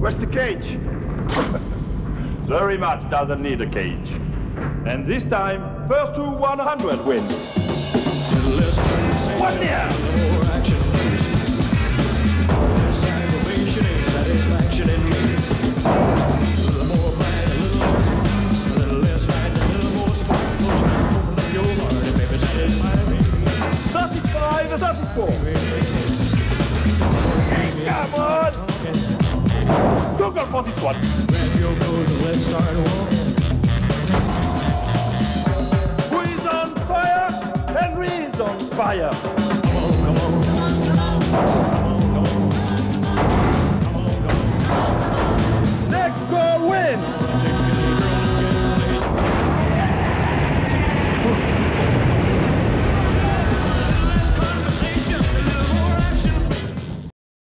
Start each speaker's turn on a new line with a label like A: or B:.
A: Where's the cage?
B: The rematch doesn't need a cage. And this time, first to 100 wins. What the? Come on! Don't go for this one. Who is on fire? Henry is on fire. Come on, come on, come on, come on.